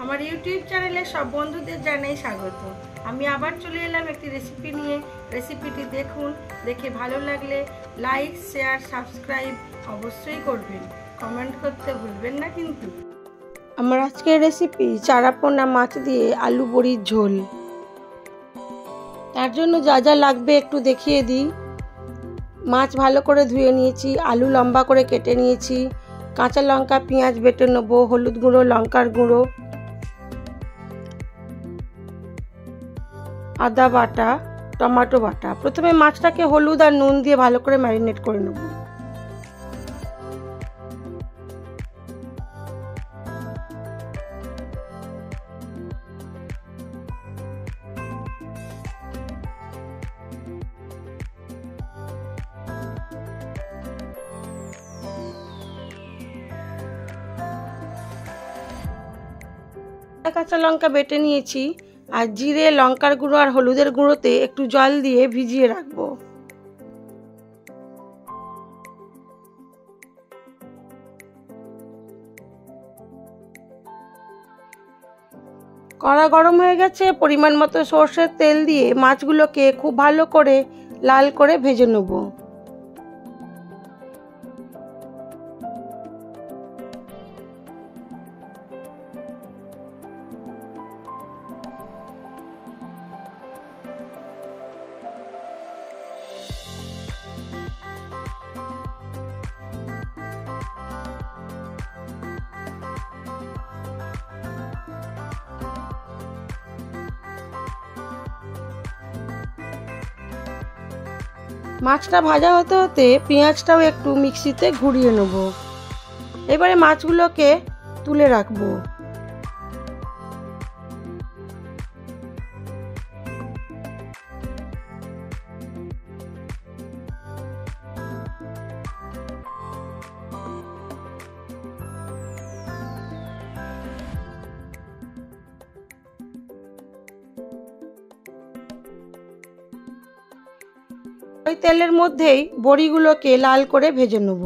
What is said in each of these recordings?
আমার ইউটিউব চ্যানেলে সব বন্ধুদের জানাই স্বাগত। আমি আবার চলে এলাম একটি রেসিপি নিয়ে। রেসিপিটি দেখুন, দেখে ভালো লাগলে লাইক, শেয়ার, সাবস্ক্রাইব অবশ্যই করবেন। কমেন্ট করতে ভুলবেন না কিন্তু। আমার আজকের রেসিপি চারাপোনা মাছ দিয়ে আলু বড়ির ঝোল। তার জন্য যা যা লাগবে একটু দেখিয়ে দিই। মাছ ভালো করে ধুয়ে নিয়েছি, আলু লম্বা করে কেটে নিয়েছি, কাঁচা লঙ্কা, পেঁয়াজ বেটে নেব, হলুদ গুঁড়ো, লঙ্কার গুঁড়ো, আদা বাটা, টমেটো বাটা। প্রথমে মাছটাকে হলুদ আর নুন দিয়ে ভালো করে ম্যারিনেট করে নেব। কাঁচা লঙ্কা বেটে নিয়েছি, আর জিরে, লঙ্কার গুঁড়ো আর হলুদের গুঁড়োতে একটু জল দিয়ে ভিজিয়ে রাখবো। কড়া গরম হয়ে গেছে, পরিমাণ মতো সর্ষের তেল দিয়ে মাছগুলোকে খুব ভালো করে লাল করে ভেজে নেব। মাছটা ভাজা হতে হতে পেঁয়াজটাও একটু মিক্সিতে ঘুরিয়ে নেব। এবারে মাছগুলোকে তুলে রাখবো। ওই তেলের মধ্যেই বড়িগুলোকে লাল করে ভেজে নেব।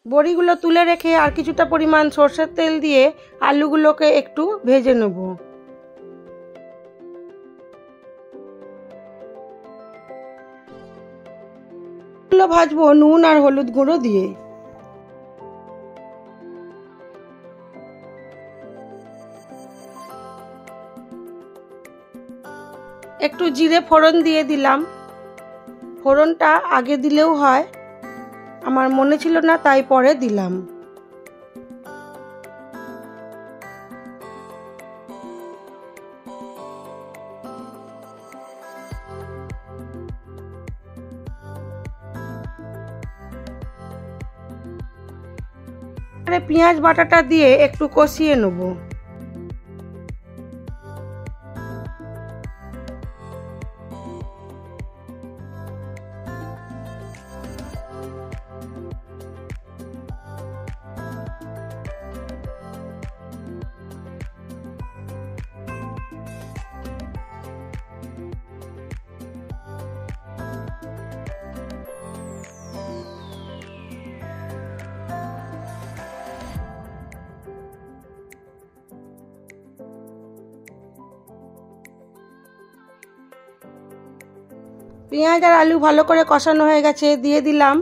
বড়িগুলো তুলে রেখে আর কিছুটা পরিমাণ সরষের তেল দিয়ে আলুগুলোকে একটু ভেজে নেব। ভাজবো নুন আর হলুদ গুঁড়ো দিয়ে। একটু জিরে ফোড়ন দিয়ে দিলাম। ফোড়নটা আগে দিলেও হয়, আমার মনে ছিল না তাই পরে দিলাম। পেঁয়াজ বাটাটা দিয়ে একটু কষিয়ে নেব। পেঁয়াজ আর আলু ভালো করে কষানো হয়ে গেছে, দিয়ে দিলাম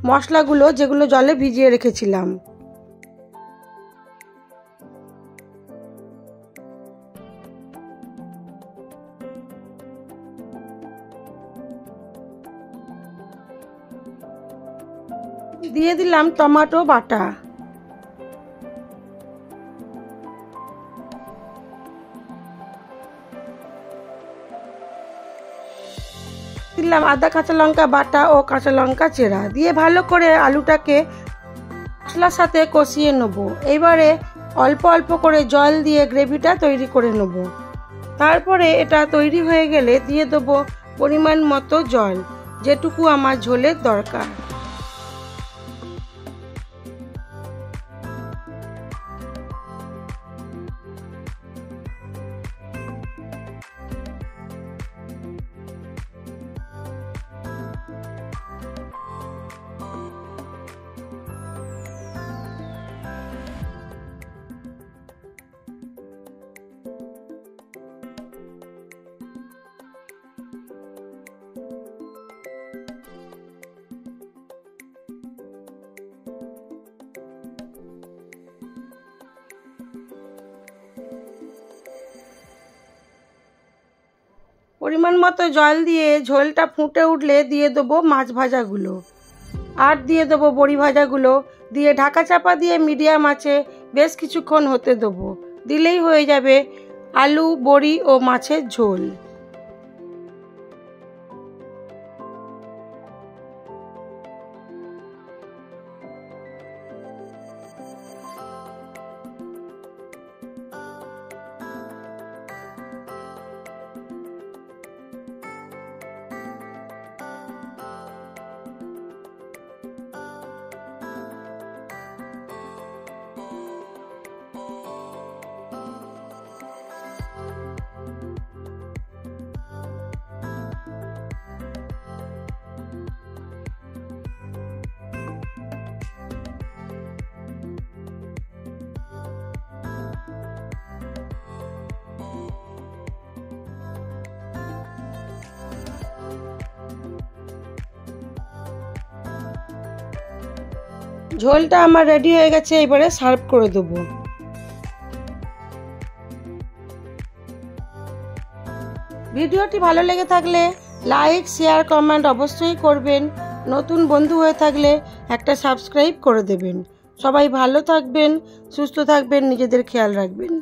মশলাগুলো যেগুলো জলে ভিজিয়ে রেখেছিলাম। দিয়ে দিলাম টমেটো বাটা, দিলাম আদা কাঁচা লঙ্কা বাটা ও কাঁচা লঙ্কা চেরা, দিয়ে ভালো করে আলুটাকে মশলার সাথে কষিয়ে নেব। এবারে অল্প অল্প করে জল দিয়ে গ্রেভিটা তৈরি করে নেব। তারপরে এটা তৈরি হয়ে গেলে দিয়ে দেবো পরিমাণ মতো জল, যেটুকু আমার ঝোলের দরকার। পরিমাণ মতো জল দিয়ে ঝোলটা ফুটে উঠলে দিয়ে দেবো মাছ ভাজাগুলো আর দিয়ে দেবো বড়ি ভাজাগুলো, দিয়ে ঢাকা চাপা দিয়ে মিডিয়াম আঁচে বেশ কিছুক্ষণ হতে দেবো। দিলেই হয়ে যাবে আলু, বড়ি ও মাছের ঝোল। ঝোলটা আমার রেডি হয়ে গেছে, এবারে সার্ভ করে দেবো। ভিডিওটি ভালো লেগে থাকলে লাইক, শেয়ার, কমেন্ট অবশ্যই করবেন। নতুন বন্ধু হয়ে থাকলে একটা সাবস্ক্রাইব করে দেবেন। সবাই ভালো থাকবেন, সুস্থ থাকবেন, নিজেদের খেয়াল রাখবেন।